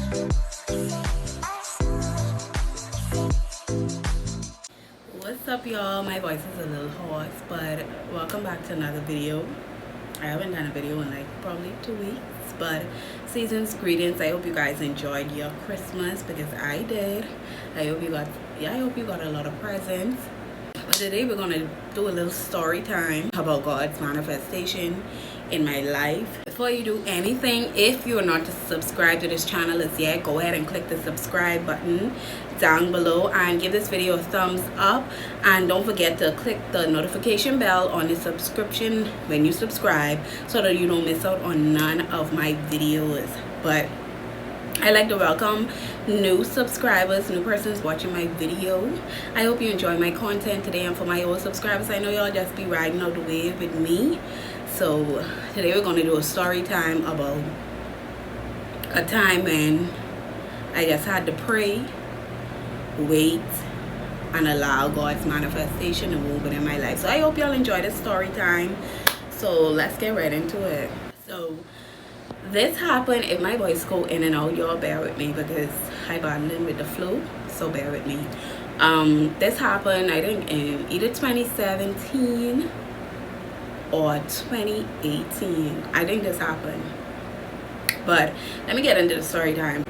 What's up, y'all? My voice is a little hoarse, but welcome back to another video. I haven't done a video in like probably 2 weeks, but season's greetings. I hope you guys enjoyed your Christmas because I did. I hope you got a lot of presents. But today we're gonna do a little story time about God's manifestation in my life. Before you do anything, if you're not subscribed to this channel as yet, go ahead and click the subscribe button down below and give this video a thumbs up, and don't forget to click the notification bell on the subscription when you subscribe so that you don't miss out on none of my videos. But I like to welcome new subscribers, new persons watching my video. I hope you enjoy my content today, and for my old subscribers, I know y'all just be riding out the wave with me. So today we're going to do a story time about a time when I just had to pray, wait, and allow God's manifestation to move in my life. So I hope y'all enjoy this story time. So let's get right into it. So this happened. If my voice go in and out, y'all bear with me because I battling with the flu, so bear with me. This happened, I think, in either 2017 or 2018. I think this happened. But let me get into the story time.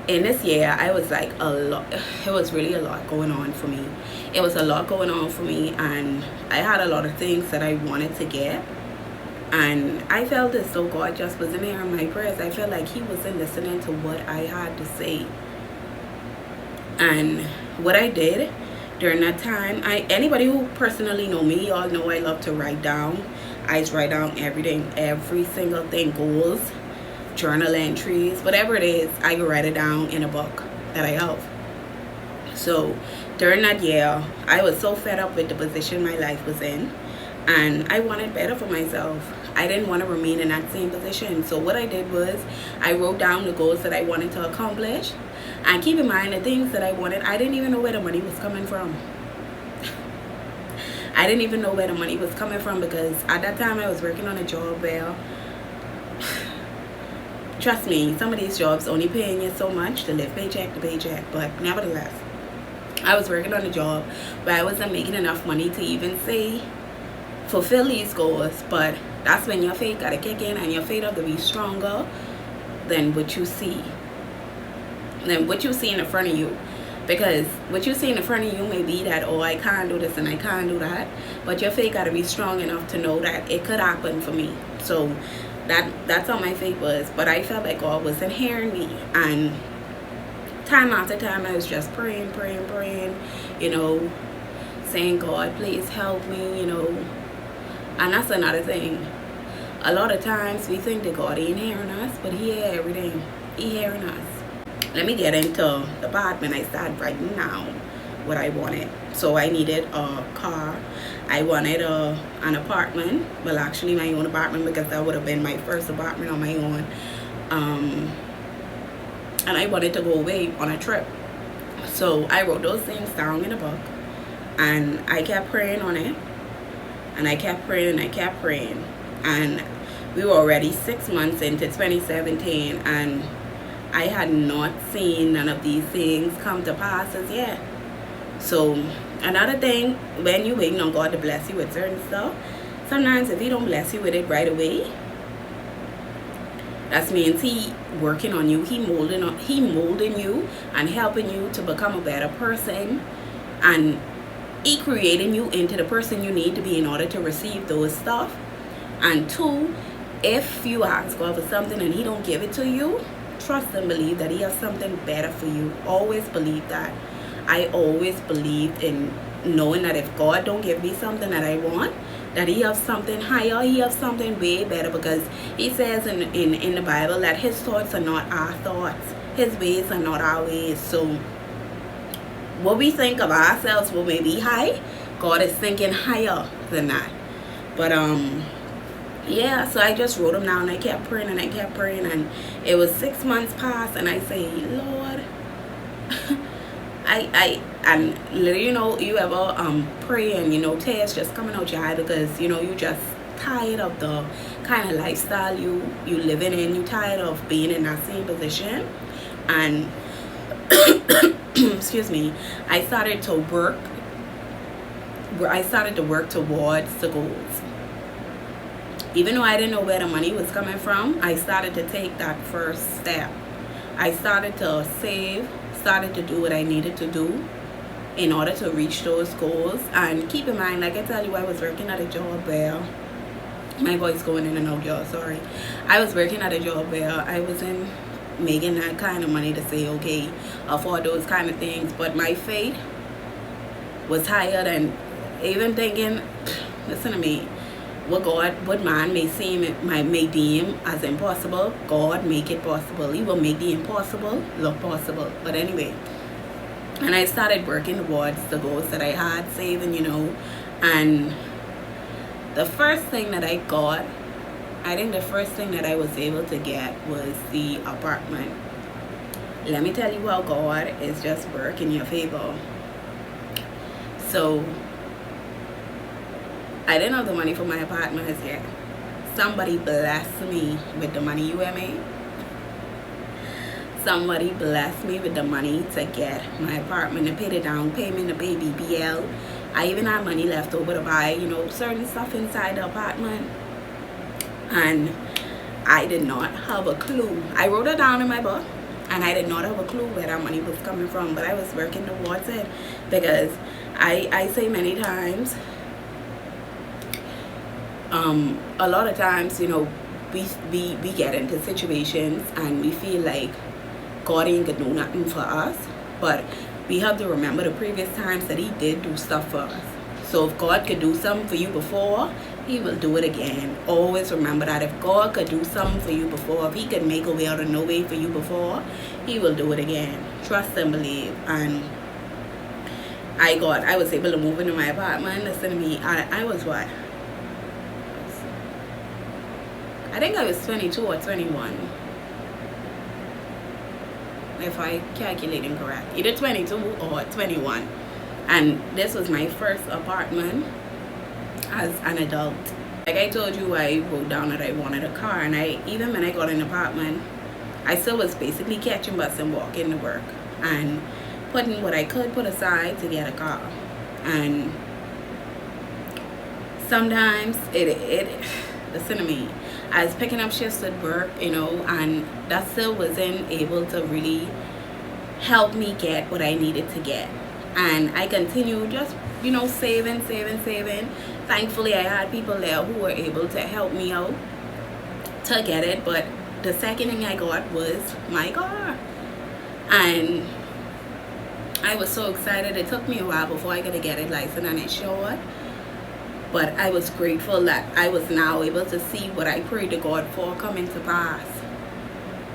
In this year, I was like it was really a lot going on for me. It was a lot going on for me, and I had a lot of things that I wanted to get. And I felt as though God just wasn't hearing my prayers. I felt like He wasn't listening to what I had to say. And what I did during that time, anybody who personally know me, y'all know I love to write down. I write down everything, every single thing, goals, journal entries, whatever it is, I can write it down in a book that I have. So during that year, I was so fed up with the position my life was in, and I wanted better for myself. I didn't want to remain in that same position. So what I did was I wrote down the goals that I wanted to accomplish, and keep in mind the things that I wanted, I didn't even know where the money was coming from. I didn't even know where the money was coming from because at that time I was working on a job where, trust me, some of these jobs only paying you so much to live paycheck to paycheck. But nevertheless, I was working on a job where I wasn't making enough money to even say fulfill these goals. But that's when your faith gotta kick in, and your faith have to be stronger than what you see. Than what you see in front of you. Because what you see in front of you may be that, oh, I can't do this and I can't do that. But your faith got to be strong enough to know that it could happen for me. So that's how my faith was. But I felt like God wasn't hearing me. And time after time, I was just praying, you know, saying, God, please help me, you know. And that's another thing. A lot of times we think that God ain't hearing us, but He hear everything. He hearing us. Let me get into the part when I started writing down what I wanted. So I needed a car. I wanted an apartment. Well, actually my own apartment, because that would have been my first apartment on my own. And I wanted to go away on a trip. So I wrote those things down in a book. And I kept praying on it. And I kept praying and I kept praying. And we were already 6 months into 2017. And I had not seen none of these things come to pass as yet. So another thing, when you waiting on God to bless you with certain stuff, sometimes if He don't bless you with it right away, that means He working on you. He molding you and helping you to become a better person, and He creating you into the person you need to be in order to receive those stuff. And two, if you ask God for something and He don't give it to you, trust and believe that He has something better for you. Always believe that. I always believed in knowing that if God don't give me something that I want, that He has something higher, He has something way better, because He says in the Bible that His thoughts are not our thoughts. His ways are not our ways. So what we think of ourselves will may be high, God is thinking higher than that. But yeah, so I just wrote them down and I kept praying and I kept praying, and it was 6 months past, and I say, Lord, and literally, you know, you ever pray and, you know, tears just coming out your eye because, you know, you just tired of the kind of lifestyle you living in. You tired of being in that same position. and excuse me, I started to work towards the goals. Even though I didn't know where the money was coming from, I started to take that first step. I started to save, started to do what I needed to do in order to reach those goals. And keep in mind, like I tell you, I was working at a job where my voice going in and out, y'all, sorry. I was working at a job where I wasn't making that kind of money to say, okay, afford those kind of things. But my faith was higher than even thinking, listen to me, what man may deem as impossible, God make it possible. He will make the impossible look possible. But anyway, and I started working towards the goals that I had, saving, and the first thing that I got, I think the first thing that I was able to get was the apartment. Let me tell you how God is just working in your favor. So I didn't have the money for my apartment as yet. Somebody blessed me with the money, you hear me? Somebody blessed me with the money to get my apartment, to pay the down payment, to pay BBL. I even had money left over to buy, certain stuff inside the apartment. And I did not have a clue. I wrote it down in my book, and I did not have a clue where that money was coming from, but I was working towards it, because I say many times, a lot of times, we get into situations and we feel like God ain't gonna do nothing for us, but we have to remember the previous times that He did do stuff for us. So if God could do something for you before, He will do it again. Always remember that if God could do something for you before, if He could make a way out of no way for you before, He will do it again. Trust and believe. And I was able to move into my apartment. Listen to me, I was what? I think I was 22 or 21. If I calculating correct. Either 22 or 21. And this was my first apartment as an adult. Like I told you, I wrote down that I wanted a car, and even when I got an apartment, I still was basically catching bus and walking to work and putting what I could put aside to get a car. And sometimes listen to me, I was picking up shifts at work, and that still wasn't able to really help me get what I needed to get. And I continued just, saving. Thankfully, I had people there who were able to help me out to get it. But the second thing I got was my car. And I was so excited. It took me a while before I could get it licensed and insured. But I was grateful that I was now able to see what I prayed to God for coming to pass.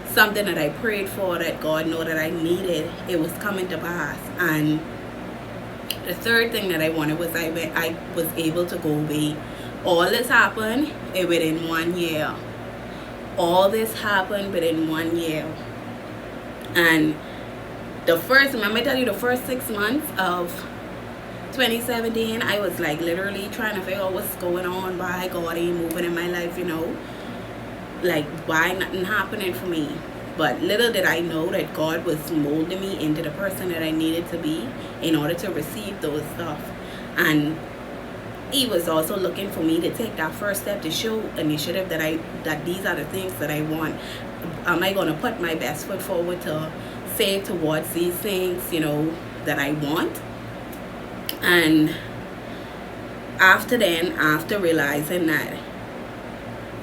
Something that I prayed for that God knew that I needed, it was coming to pass. And the third thing that I wanted was I was able to go away. All this happened within 1 year. All this happened within 1 year. And remember I tell you, the first 6 months of 2017, I was like literally trying to figure out what's going on, why God ain't moving in my life, like why nothing happening for me. But little did I know that God was molding me into the person that I needed to be in order to receive those stuff. And He was also looking for me to take that first step, to show initiative that these are the things that I want. Am I going to put my best foot forward to save towards these things, that I want? And after realizing that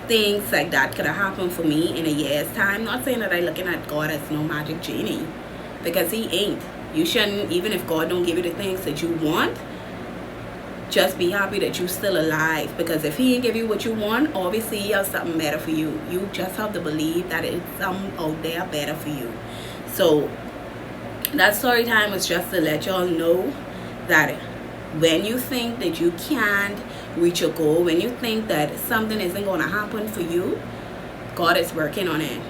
things like that could have happened for me in a year's time, not saying that I'm looking at God as no magic genie, because He ain't. You shouldn't, even if God don't give you the things that you want, just be happy that you're still alive. Because if He ain't give you what you want, obviously He has something better for you. You just have to believe that it's something out there better for you. So that story time was just to let y'all know that when you think that you can't reach a goal, when you think that something isn't going to happen for you, God is working on it.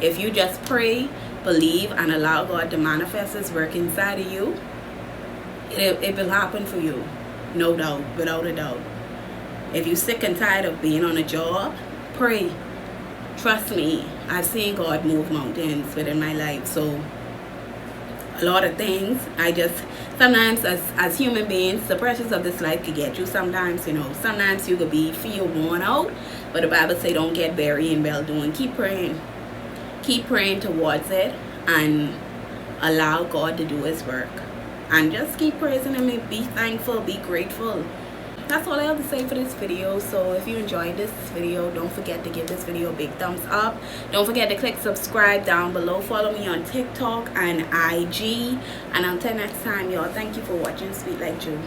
If you just pray, believe, and allow God to manifest His work inside of you, it will happen for you. No doubt, without a doubt. If you're sick and tired of being on a job, pray. Trust me, I've seen God move mountains within my life. So a lot of things, I just sometimes as human beings, the pressures of this life could get you sometimes, you know. Sometimes you could feel worn out, but the Bible say don't get weary in well doing. Keep praying towards it, and allow God to do his work, and just keep praising him and be thankful, be grateful. That's all I have to say for this video. So if you enjoyed this video, don't forget to give this video a big thumbs up. Don't forget to click subscribe down below. Follow me on TikTok and IG, and until next time, y'all, thank you for watching Sweet Like Ju.